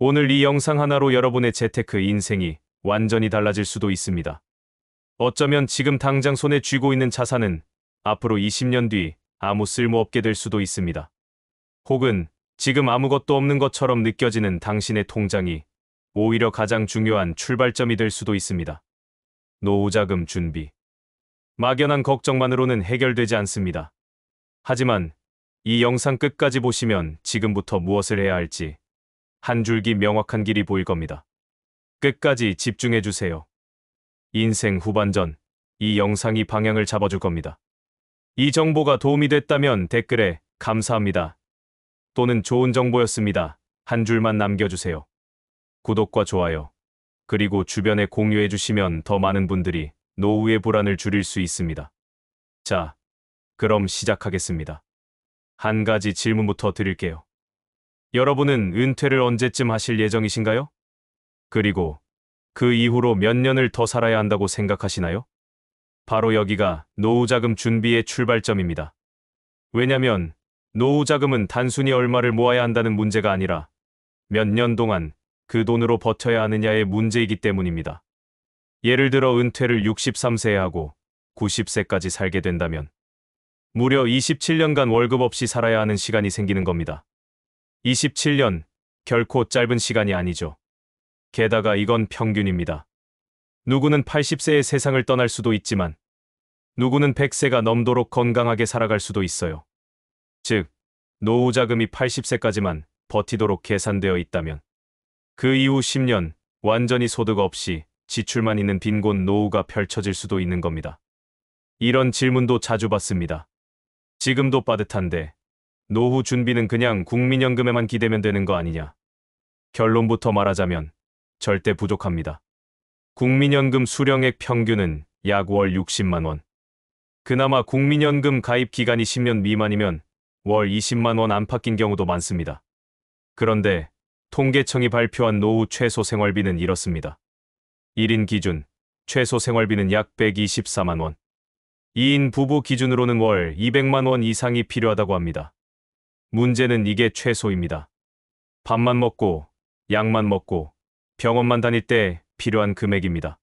오늘 이 영상 하나로 여러분의 재테크 인생이 완전히 달라질 수도 있습니다. 어쩌면 지금 당장 손에 쥐고 있는 자산은 앞으로 20년 뒤 아무 쓸모없게 될 수도 있습니다. 혹은 지금 아무것도 없는 것처럼 느껴지는 당신의 통장이 오히려 가장 중요한 출발점이 될 수도 있습니다. 노후자금 준비. 막연한 걱정만으로는 해결되지 않습니다. 하지만 이 영상 끝까지 보시면 지금부터 무엇을 해야 할지 한 줄기 명확한 길이 보일 겁니다. 끝까지 집중해 주세요. 인생 후반전, 이 영상이 방향을 잡아줄 겁니다. 이 정보가 도움이 됐다면 댓글에 감사합니다 또는 좋은 정보였습니다 한 줄만 남겨주세요. 구독과 좋아요, 그리고 주변에 공유해 주시면 더 많은 분들이 노후의 불안을 줄일 수 있습니다. 자, 그럼 시작하겠습니다. 한 가지 질문부터 드릴게요. 여러분은 은퇴를 언제쯤 하실 예정이신가요? 그리고 그 이후로 몇 년을 더 살아야 한다고 생각하시나요? 바로 여기가 노후자금 준비의 출발점입니다. 왜냐면 노후자금은 단순히 얼마를 모아야 한다는 문제가 아니라 몇 년 동안 그 돈으로 버텨야 하느냐의 문제이기 때문입니다. 예를 들어 은퇴를 63세에 하고 90세까지 살게 된다면 무려 27년간 월급 없이 살아야 하는 시간이 생기는 겁니다. 27년, 결코 짧은 시간이 아니죠. 게다가 이건 평균입니다. 누구는 80세에 세상을 떠날 수도 있지만 누구는 100세가 넘도록 건강하게 살아갈 수도 있어요. 즉, 노후자금이 80세까지만 버티도록 계산되어 있다면 그 이후 10년, 완전히 소득 없이 지출만 있는 빈곤 노후가 펼쳐질 수도 있는 겁니다. 이런 질문도 자주 받습니다. 지금도 빠듯한데 노후 준비는 그냥 국민연금에만 기대면 되는 거 아니냐? 결론부터 말하자면 절대 부족합니다. 국민연금 수령액 평균은 약 월 60만 원. 그나마 국민연금 가입 기간이 10년 미만이면 월 20만 원 안팎인 경우도 많습니다. 그런데 통계청이 발표한 노후 최소 생활비는 이렇습니다. 1인 기준 최소 생활비는 약 124만 원. 2인 부부 기준으로는 월 200만 원 이상이 필요하다고 합니다. 문제는 이게 최소입니다. 밥만 먹고 약만 먹고 병원만 다닐 때 필요한 금액입니다.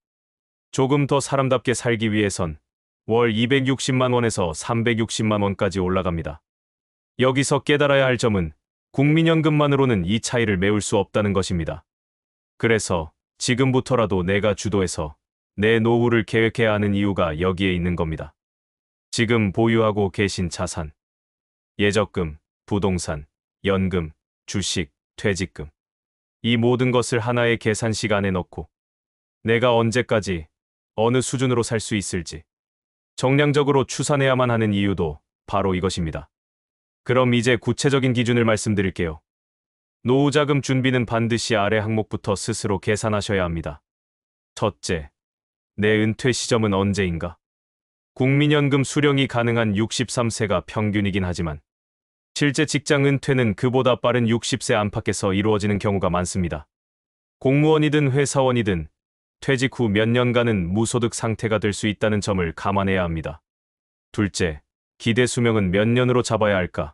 조금 더 사람답게 살기 위해선 월 260만 원에서 360만 원까지 올라갑니다. 여기서 깨달아야 할 점은 국민연금만으로는 이 차이를 메울 수 없다는 것입니다. 그래서 지금부터라도 내가 주도해서 내 노후를 계획해야 하는 이유가 여기에 있는 겁니다. 지금 보유하고 계신 자산, 예적금, 부동산, 연금, 주식, 퇴직금. 이 모든 것을 하나의 계산식 안에 넣고 내가 언제까지 어느 수준으로 살 수 있을지 정량적으로 추산해야만 하는 이유도 바로 이것입니다. 그럼 이제 구체적인 기준을 말씀드릴게요. 노후자금 준비는 반드시 아래 항목부터 스스로 계산하셔야 합니다. 첫째, 내 은퇴 시점은 언제인가? 국민연금 수령이 가능한 63세가 평균이긴 하지만 실제 직장 은퇴는 그보다 빠른 60세 안팎에서 이루어지는 경우가 많습니다. 공무원이든 회사원이든 퇴직 후 몇 년간은 무소득 상태가 될 수 있다는 점을 감안해야 합니다. 둘째, 기대 수명은 몇 년으로 잡아야 할까?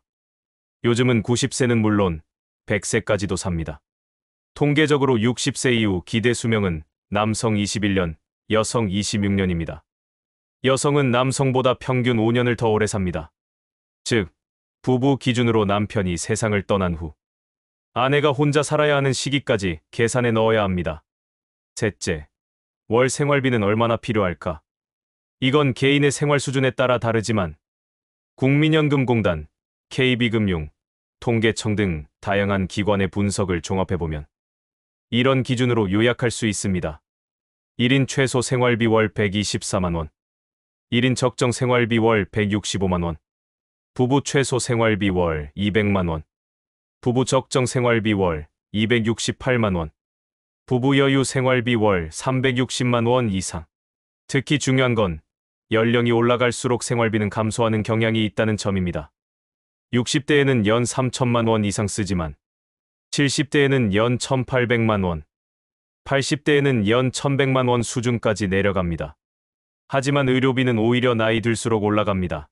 요즘은 90세는 물론 100세까지도 삽니다. 통계적으로 60세 이후 기대 수명은 남성 21년, 여성 26년입니다. 여성은 남성보다 평균 5년을 더 오래 삽니다. 즉, 부부 기준으로 남편이 세상을 떠난 후 아내가 혼자 살아야 하는 시기까지 계산에 넣어야 합니다. 셋째, 월 생활비는 얼마나 필요할까? 이건 개인의 생활 수준에 따라 다르지만 국민연금공단, KB금융, 통계청 등 다양한 기관의 분석을 종합해보면 이런 기준으로 요약할 수 있습니다. 1인 최소 생활비 월 124만 원, 1인 적정 생활비 월 165만 원, 부부 최소 생활비 월 200만 원, 부부 적정 생활비 월 268만 원, 부부 여유 생활비 월 360만 원 이상. 특히 중요한 건 연령이 올라갈수록 생활비는 감소하는 경향이 있다는 점입니다. 60대에는 연 3천만 원 이상 쓰지만 70대에는 연 1,800만 원, 80대에는 연 1,100만 원 수준까지 내려갑니다. 하지만 의료비는 오히려 나이 들수록 올라갑니다.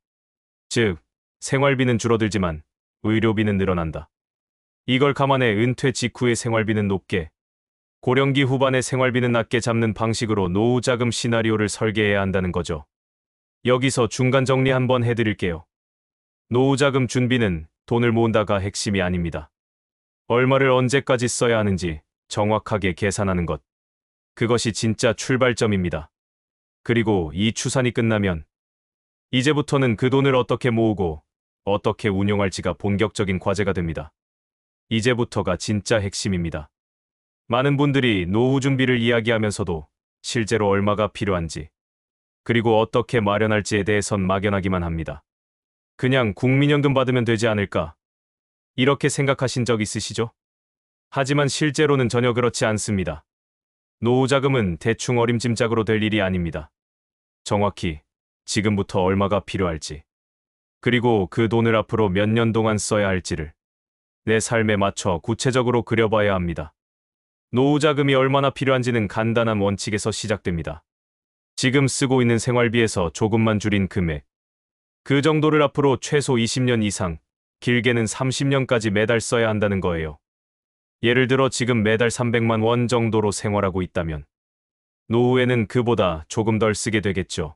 즉, 생활비는 줄어들지만 의료비는 늘어난다. 이걸 감안해 은퇴 직후의 생활비는 높게, 고령기 후반의 생활비는 낮게 잡는 방식으로 노후 자금 시나리오를 설계해야 한다는 거죠. 여기서 중간 정리 한번 해드릴게요. 노후 자금 준비는 돈을 모은다가 핵심이 아닙니다. 얼마를 언제까지 써야 하는지 정확하게 계산하는 것. 그것이 진짜 출발점입니다. 그리고 이 추산이 끝나면 이제부터는 그 돈을 어떻게 모으고 어떻게 운용할지가 본격적인 과제가 됩니다. 이제부터가 진짜 핵심입니다. 많은 분들이 노후 준비를 이야기하면서도 실제로 얼마가 필요한지, 그리고 어떻게 마련할지에 대해선 막연하기만 합니다. 그냥 국민연금 받으면 되지 않을까? 이렇게 생각하신 적 있으시죠? 하지만 실제로는 전혀 그렇지 않습니다. 노후 자금은 대충 어림짐작으로 될 일이 아닙니다. 정확히 지금부터 얼마가 필요할지, 그리고 그 돈을 앞으로 몇 년 동안 써야 할지를 내 삶에 맞춰 구체적으로 그려봐야 합니다. 노후 자금이 얼마나 필요한지는 간단한 원칙에서 시작됩니다. 지금 쓰고 있는 생활비에서 조금만 줄인 금액. 그 정도를 앞으로 최소 20년 이상, 길게는 30년까지 매달 써야 한다는 거예요. 예를 들어 지금 매달 300만 원 정도로 생활하고 있다면 노후에는 그보다 조금 덜 쓰게 되겠죠.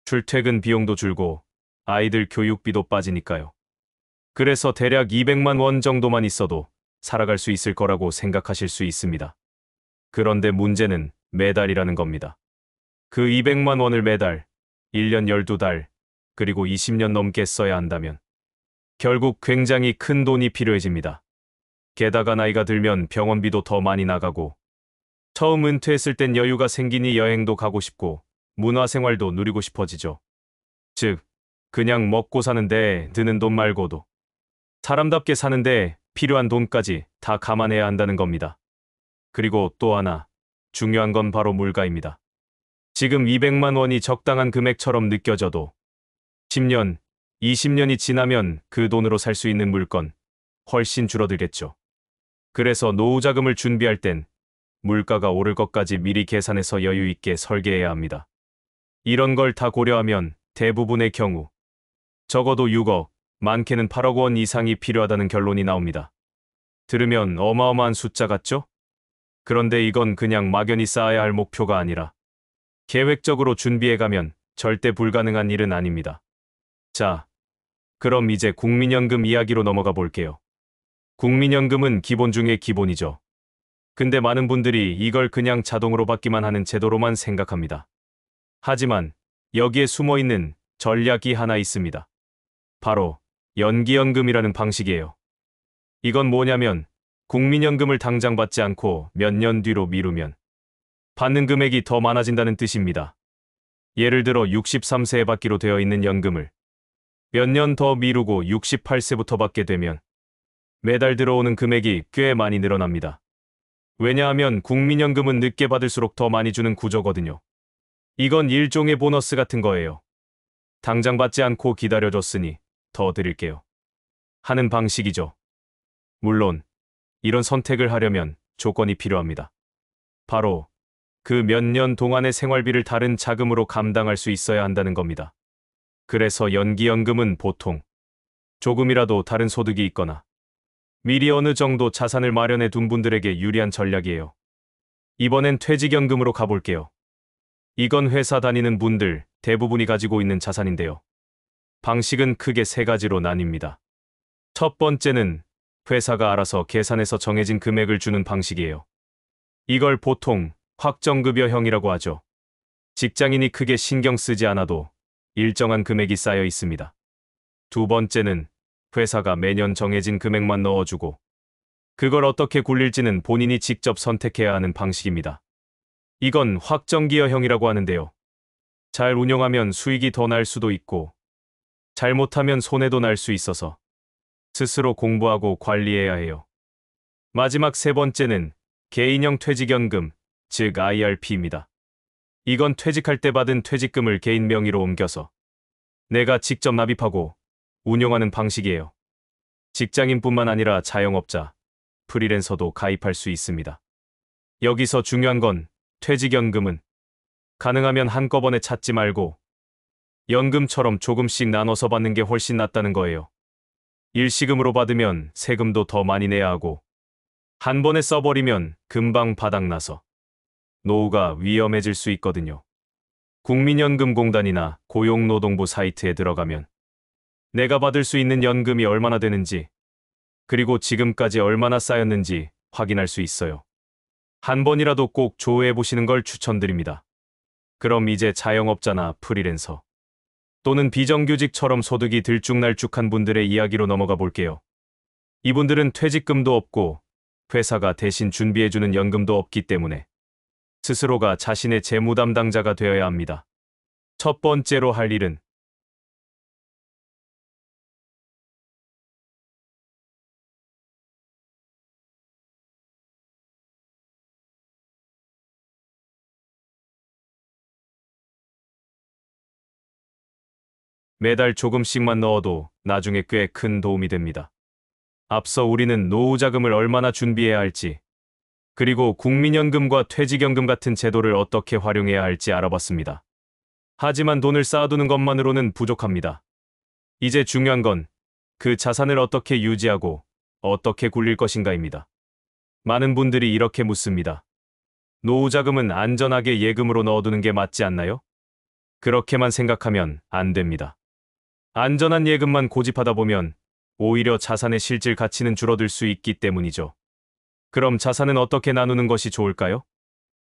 출퇴근 비용도 줄고 아이들 교육비도 빠지니까요. 그래서 대략 200만 원 정도만 있어도 살아갈 수 있을 거라고 생각하실 수 있습니다. 그런데 문제는 매달이라는 겁니다. 그 200만 원을 매달, 1년 12달, 그리고 20년 넘게 써야 한다면 결국 굉장히 큰 돈이 필요해집니다. 게다가 나이가 들면 병원비도 더 많이 나가고, 처음 은퇴했을 땐 여유가 생기니 여행도 가고 싶고 문화생활도 누리고 싶어지죠. 즉, 그냥 먹고 사는데 드는 돈 말고도 사람답게 사는데 필요한 돈까지 다 감안해야 한다는 겁니다. 그리고 또 하나, 중요한 건 바로 물가입니다. 지금 200만 원이 적당한 금액처럼 느껴져도 10년, 20년이 지나면 그 돈으로 살 수 있는 물건 훨씬 줄어들겠죠. 그래서 노후 자금을 준비할 땐 물가가 오를 것까지 미리 계산해서 여유 있게 설계해야 합니다. 이런 걸 다 고려하면 대부분의 경우 적어도 6억, 많게는 8억 원 이상이 필요하다는 결론이 나옵니다. 들으면 어마어마한 숫자 같죠? 그런데 이건 그냥 막연히 쌓아야 할 목표가 아니라 계획적으로 준비해가면 절대 불가능한 일은 아닙니다. 자, 그럼 이제 국민연금 이야기로 넘어가 볼게요. 국민연금은 기본 중에 기본이죠. 근데 많은 분들이 이걸 그냥 자동으로 받기만 하는 제도로만 생각합니다. 하지만 여기에 숨어있는 전략이 하나 있습니다. 바로 연기연금이라는 방식이에요. 이건 뭐냐면 국민연금을 당장 받지 않고 몇 년 뒤로 미루면 받는 금액이 더 많아진다는 뜻입니다. 예를 들어 63세에 받기로 되어 있는 연금을 몇 년 더 미루고 68세부터 받게 되면 매달 들어오는 금액이 꽤 많이 늘어납니다. 왜냐하면 국민연금은 늦게 받을수록 더 많이 주는 구조거든요. 이건 일종의 보너스 같은 거예요. 당장 받지 않고 기다려줬으니 더 드릴게요 하는 방식이죠. 물론 이런 선택을 하려면 조건이 필요합니다. 바로 그 몇 년 동안의 생활비를 다른 자금으로 감당할 수 있어야 한다는 겁니다. 그래서 연기연금은 보통 조금이라도 다른 소득이 있거나 미리 어느 정도 자산을 마련해 둔 분들에게 유리한 전략이에요. 이번엔 퇴직연금으로 가볼게요. 이건 회사 다니는 분들 대부분이 가지고 있는 자산인데요. 방식은 크게 세 가지로 나뉩니다. 첫 번째는 회사가 알아서 계산해서 정해진 금액을 주는 방식이에요. 이걸 보통 확정급여형이라고 하죠. 직장인이 크게 신경 쓰지 않아도 일정한 금액이 쌓여 있습니다. 두 번째는 회사가 매년 정해진 금액만 넣어주고 그걸 어떻게 굴릴지는 본인이 직접 선택해야 하는 방식입니다. 이건 확정기여형이라고 하는데요. 잘 운영하면 수익이 더 날 수도 있고 잘못하면 손해도 날 수 있어서 스스로 공부하고 관리해야 해요. 마지막 세 번째는 개인형 퇴직연금, 즉 IRP입니다. 이건 퇴직할 때 받은 퇴직금을 개인 명의로 옮겨서 내가 직접 납입하고 운용하는 방식이에요. 직장인뿐만 아니라 자영업자, 프리랜서도 가입할 수 있습니다. 여기서 중요한 건 퇴직연금은 가능하면 한꺼번에 찾지 말고 연금처럼 조금씩 나눠서 받는 게 훨씬 낫다는 거예요. 일시금으로 받으면 세금도 더 많이 내야 하고 한 번에 써버리면 금방 바닥나서 노후가 위험해질 수 있거든요. 국민연금공단이나 고용노동부 사이트에 들어가면 내가 받을 수 있는 연금이 얼마나 되는지 그리고 지금까지 얼마나 쌓였는지 확인할 수 있어요. 한 번이라도 꼭 조회해 보시는 걸 추천드립니다. 그럼 이제 자영업자나 프리랜서 또는 비정규직처럼 소득이 들쭉날쭉한 분들의 이야기로 넘어가 볼게요. 이분들은 퇴직금도 없고 회사가 대신 준비해주는 연금도 없기 때문에 스스로가 자신의 재무 담당자가 되어야 합니다. 첫 번째로 할 일은 매달 조금씩만 넣어도 나중에 꽤 큰 도움이 됩니다. 앞서 우리는 노후 자금을 얼마나 준비해야 할지, 그리고 국민연금과 퇴직연금 같은 제도를 어떻게 활용해야 할지 알아봤습니다. 하지만 돈을 쌓아두는 것만으로는 부족합니다. 이제 중요한 건 그 자산을 어떻게 유지하고 어떻게 굴릴 것인가입니다. 많은 분들이 이렇게 묻습니다. 노후 자금은 안전하게 예금으로 넣어두는 게 맞지 않나요? 그렇게만 생각하면 안 됩니다. 안전한 예금만 고집하다 보면 오히려 자산의 실질 가치는 줄어들 수 있기 때문이죠. 그럼 자산은 어떻게 나누는 것이 좋을까요?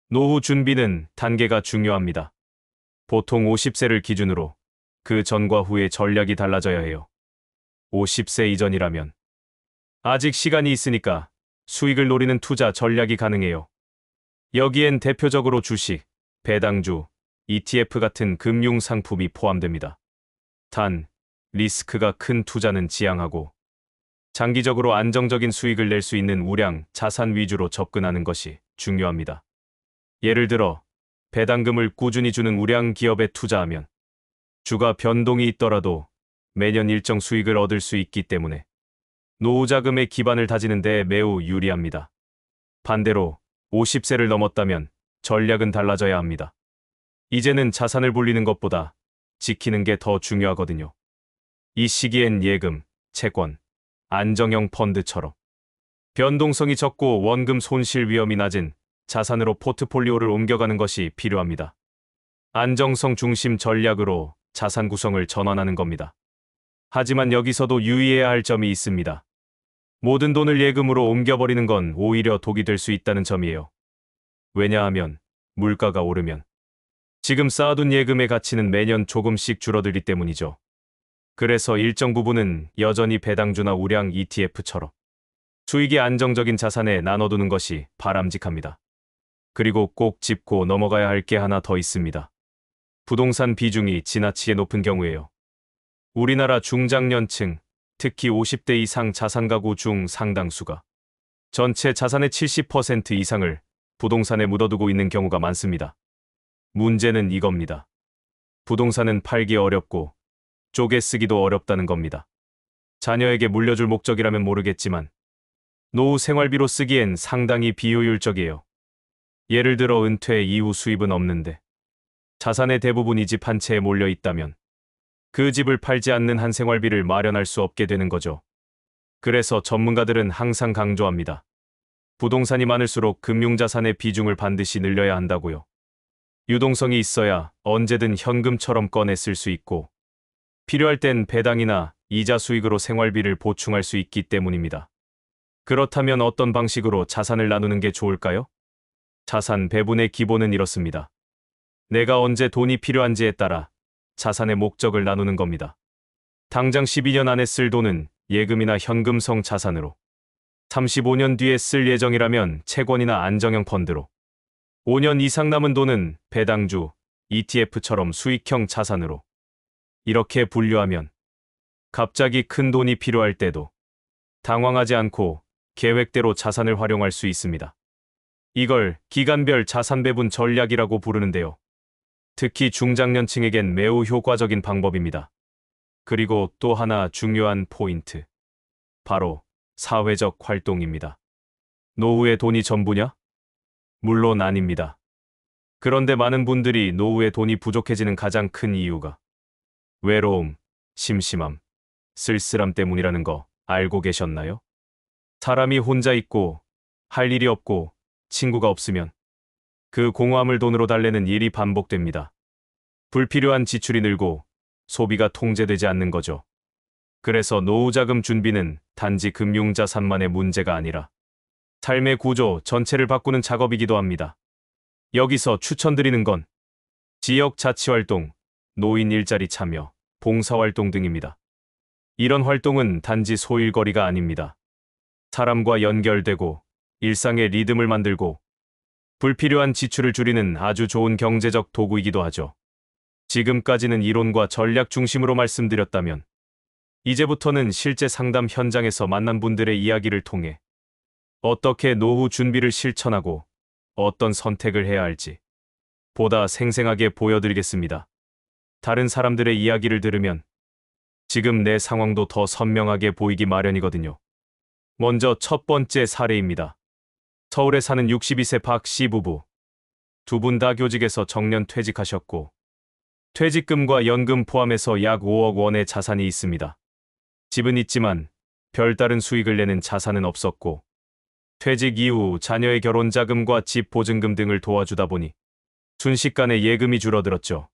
노후 준비는 단계가 중요합니다. 보통 50세를 기준으로 그 전과 후의 전략이 달라져야 해요. 50세 이전이라면 아직 시간이 있으니까 수익을 노리는 투자 전략이 가능해요. 여기엔 대표적으로 주식, 배당주, ETF 같은 금융 상품이 포함됩니다. 단, 리스크가 큰 투자는 지양하고 장기적으로 안정적인 수익을 낼 수 있는 우량 자산 위주로 접근하는 것이 중요합니다. 예를 들어, 배당금을 꾸준히 주는 우량 기업에 투자하면 주가 변동이 있더라도 매년 일정 수익을 얻을 수 있기 때문에 노후 자금의 기반을 다지는 데 매우 유리합니다. 반대로 50세를 넘었다면 전략은 달라져야 합니다. 이제는 자산을 불리는 것보다 지키는 게 더 중요하거든요. 이 시기엔 예금, 채권, 안정형 펀드처럼 변동성이 적고 원금 손실 위험이 낮은 자산으로 포트폴리오를 옮겨가는 것이 필요합니다. 안정성 중심 전략으로 자산 구성을 전환하는 겁니다. 하지만 여기서도 유의해야 할 점이 있습니다. 모든 돈을 예금으로 옮겨버리는 건 오히려 독이 될 수 있다는 점이에요. 왜냐하면 물가가 오르면 지금 쌓아둔 예금의 가치는 매년 조금씩 줄어들기 때문이죠. 그래서 일정 부분은 여전히 배당주나 우량 ETF처럼 수익이 안정적인 자산에 나눠두는 것이 바람직합니다. 그리고 꼭 짚고 넘어가야 할 게 하나 더 있습니다. 부동산 비중이 지나치게 높은 경우에요. 우리나라 중장년층, 특히 50대 이상 자산 가구 중 상당수가 전체 자산의 70% 이상을 부동산에 묻어두고 있는 경우가 많습니다. 문제는 이겁니다. 부동산은 팔기 어렵고 쪼개 쓰기도 어렵다는 겁니다. 자녀에게 물려줄 목적이라면 모르겠지만 노후 생활비로 쓰기엔 상당히 비효율적이에요. 예를 들어 은퇴 이후 수입은 없는데 자산의 대부분이 집 한 채에 몰려 있다면 그 집을 팔지 않는 한 생활비를 마련할 수 없게 되는 거죠. 그래서 전문가들은 항상 강조합니다. 부동산이 많을수록 금융자산의 비중을 반드시 늘려야 한다고요. 유동성이 있어야 언제든 현금처럼 꺼내 쓸 수 있고 필요할 땐 배당이나 이자 수익으로 생활비를 보충할 수 있기 때문입니다. 그렇다면 어떤 방식으로 자산을 나누는 게 좋을까요? 자산 배분의 기본은 이렇습니다. 내가 언제 돈이 필요한지에 따라 자산의 목적을 나누는 겁니다. 당장 12년 안에 쓸 돈은 예금이나 현금성 자산으로, 35년 뒤에 쓸 예정이라면 채권이나 안정형 펀드로, 5년 이상 남은 돈은 배당주, ETF처럼 수익형 자산으로 이렇게 분류하면 갑자기 큰 돈이 필요할 때도 당황하지 않고 계획대로 자산을 활용할 수 있습니다. 이걸 기간별 자산 배분 전략이라고 부르는데요. 특히 중장년층에겐 매우 효과적인 방법입니다. 그리고 또 하나 중요한 포인트. 바로 사회적 활동입니다. 노후에 돈이 전부냐? 물론 아닙니다. 그런데 많은 분들이 노후에 돈이 부족해지는 가장 큰 이유가 외로움, 심심함, 쓸쓸함 때문이라는 거 알고 계셨나요? 사람이 혼자 있고 할 일이 없고 친구가 없으면 그 공허함을 돈으로 달래는 일이 반복됩니다. 불필요한 지출이 늘고 소비가 통제되지 않는 거죠. 그래서 노후자금 준비는 단지 금융자산만의 문제가 아니라 삶의 구조 전체를 바꾸는 작업이기도 합니다. 여기서 추천드리는 건 지역 자치활동, 노인 일자리 참여, 봉사활동 등입니다. 이런 활동은 단지 소일거리가 아닙니다. 사람과 연결되고 일상의 리듬을 만들고 불필요한 지출을 줄이는 아주 좋은 경제적 도구이기도 하죠. 지금까지는 이론과 전략 중심으로 말씀드렸다면 이제부터는 실제 상담 현장에서 만난 분들의 이야기를 통해 어떻게 노후 준비를 실천하고 어떤 선택을 해야 할지 보다 생생하게 보여드리겠습니다. 다른 사람들의 이야기를 들으면 지금 내 상황도 더 선명하게 보이기 마련이거든요. 먼저 첫 번째 사례입니다. 서울에 사는 62세 박 씨 부부. 두 분 다 교직에서 정년 퇴직하셨고 퇴직금과 연금 포함해서 약 5억 원의 자산이 있습니다. 집은 있지만 별다른 수익을 내는 자산은 없었고 퇴직 이후 자녀의 결혼 자금과 집 보증금 등을 도와주다 보니 순식간에 예금이 줄어들었죠.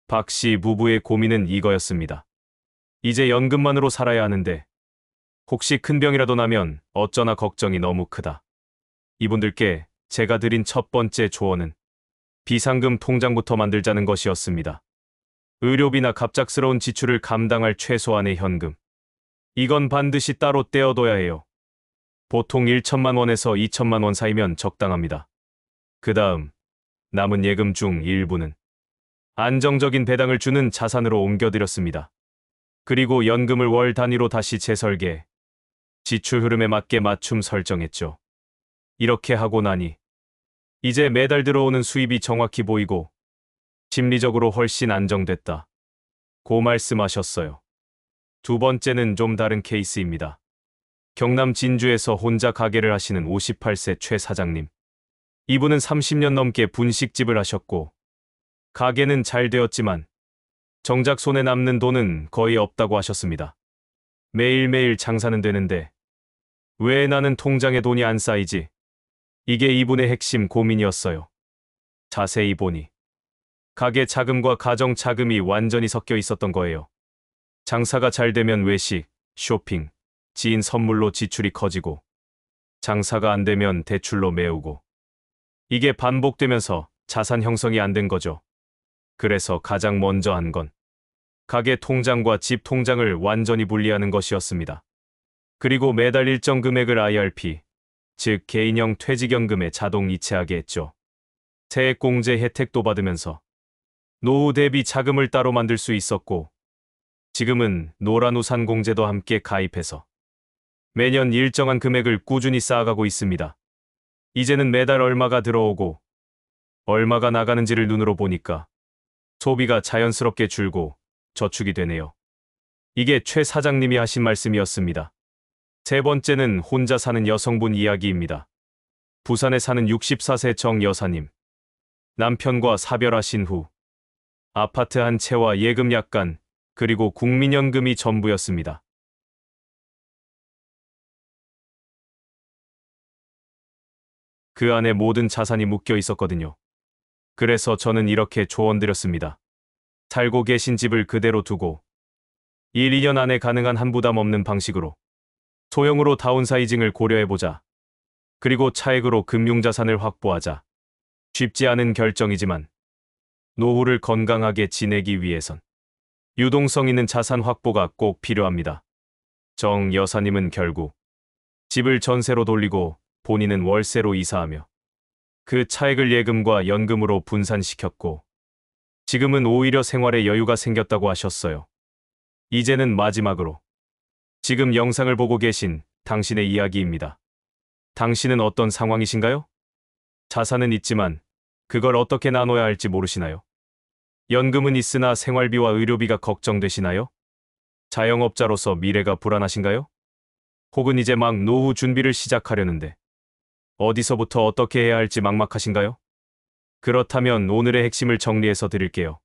박 씨 부부의 고민은 이거였습니다. 이제 연금만으로 살아야 하는데 혹시 큰 병이라도 나면 어쩌나 걱정이 너무 크다. 이분들께 제가 드린 첫 번째 조언은 비상금 통장부터 만들자는 것이었습니다. 의료비나 갑작스러운 지출을 감당할 최소한의 현금. 이건 반드시 따로 떼어둬야 해요. 보통 1천만 원에서 2천만 원 사이면 적당합니다. 그 다음 남은 예금 중 일부는 안정적인 배당을 주는 자산으로 옮겨드렸습니다. 그리고 연금을 월 단위로 다시 재설계, 지출 흐름에 맞게 맞춤 설정했죠. 이렇게 하고 나니 이제 매달 들어오는 수입이 정확히 보이고 심리적으로 훨씬 안정됐다. 고 말씀하셨어요. 두 번째는 좀 다른 케이스입니다. 경남 진주에서 혼자 가게를 하시는 58세 최 사장님. 이분은 30년 넘게 분식집을 하셨고 가게는 잘 되었지만 정작 손에 남는 돈은 거의 없다고 하셨습니다. 매일매일 장사는 되는데 왜 나는 통장에 돈이 안 쌓이지? 이게 이분의 핵심 고민이었어요. 자세히 보니 가게 자금과 가정 자금이 완전히 섞여 있었던 거예요. 장사가 잘 되면 외식, 쇼핑, 지인 선물로 지출이 커지고 장사가 안 되면 대출로 메우고 이게 반복되면서 자산 형성이 안 된 거죠. 그래서 가장 먼저 한 건 가게 통장과 집 통장을 완전히 분리하는 것이었습니다. 그리고 매달 일정 금액을 IRP, 즉 개인형 퇴직연금에 자동 이체하게 했죠. 세액공제 혜택도 받으면서 노후 대비 자금을 따로 만들 수 있었고 지금은 노란우산공제도 함께 가입해서 매년 일정한 금액을 꾸준히 쌓아가고 있습니다. 이제는 매달 얼마가 들어오고 얼마가 나가는지를 눈으로 보니까 소비가 자연스럽게 줄고 저축이 되네요. 이게 최 사장님이 하신 말씀이었습니다. 세 번째는 혼자 사는 여성분 이야기입니다. 부산에 사는 64세 정 여사님. 남편과 사별하신 후 아파트 한 채와 예금 약간 그리고 국민연금이 전부였습니다. 그 안에 모든 자산이 묶여 있었거든요. 그래서 저는 이렇게 조언드렸습니다. 살고 계신 집을 그대로 두고 1, 2년 안에 가능한 한 부담 없는 방식으로 소형으로 다운사이징을 고려해보자. 그리고 차액으로 금융자산을 확보하자. 쉽지 않은 결정이지만 노후를 건강하게 지내기 위해선 유동성 있는 자산 확보가 꼭 필요합니다. 정 여사님은 결국 집을 전세로 돌리고 본인은 월세로 이사하며 그 차액을 예금과 연금으로 분산시켰고 지금은 오히려 생활에 여유가 생겼다고 하셨어요. 이제는 마지막으로 지금 영상을 보고 계신 당신의 이야기입니다. 당신은 어떤 상황이신가요? 자산은 있지만 그걸 어떻게 나눠야 할지 모르시나요? 연금은 있으나 생활비와 의료비가 걱정되시나요? 자영업자로서 미래가 불안하신가요? 혹은 이제 막 노후 준비를 시작하려는데 어디서부터 어떻게 해야 할지 막막하신가요? 그렇다면 오늘의 핵심을 정리해서 드릴게요.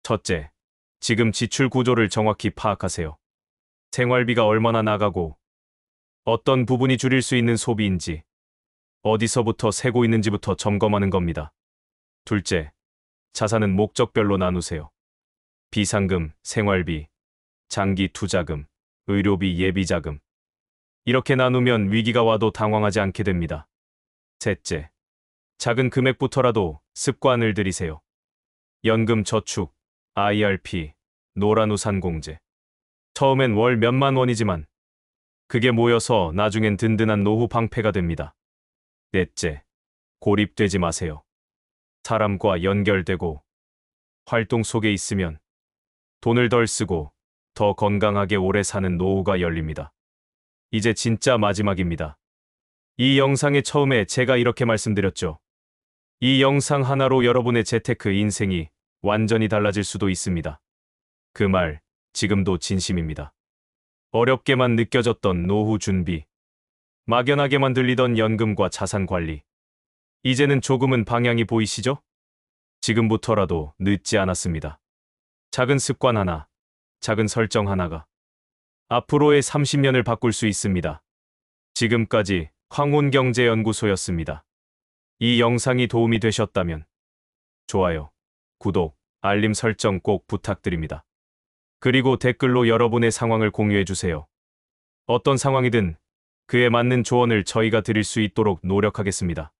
첫째, 지금 지출 구조를 정확히 파악하세요. 생활비가 얼마나 나가고 어떤 부분이 줄일 수 있는 소비인지 어디서부터 세고 있는지부터 점검하는 겁니다. 둘째, 자산은 목적별로 나누세요. 비상금, 생활비, 장기 투자금, 의료비, 예비자금. 이렇게 나누면 위기가 와도 당황하지 않게 됩니다. 셋째, 작은 금액부터라도 습관을 들이세요. 연금 저축, IRP, 노란우산공제. 처음엔 월 몇만 원이지만 그게 모여서 나중엔 든든한 노후 방패가 됩니다. 넷째, 고립되지 마세요. 사람과 연결되고 활동 속에 있으면 돈을 덜 쓰고 더 건강하게 오래 사는 노후가 열립니다. 이제 진짜 마지막입니다. 이 영상의 처음에 제가 이렇게 말씀드렸죠. 이 영상 하나로 여러분의 재테크 인생이 완전히 달라질 수도 있습니다. 그 말, 지금도 진심입니다. 어렵게만 느껴졌던 노후 준비, 막연하게만 들리던 연금과 자산 관리. 이제는 조금은 방향이 보이시죠? 지금부터라도 늦지 않았습니다. 작은 습관 하나, 작은 설정 하나가 앞으로의 30년을 바꿀 수 있습니다. 지금까지 황혼경제연구소였습니다. 이 영상이 도움이 되셨다면 좋아요, 구독, 알림 설정 꼭 부탁드립니다. 그리고 댓글로 여러분의 상황을 공유해 주세요. 어떤 상황이든 그에 맞는 조언을 저희가 드릴 수 있도록 노력하겠습니다.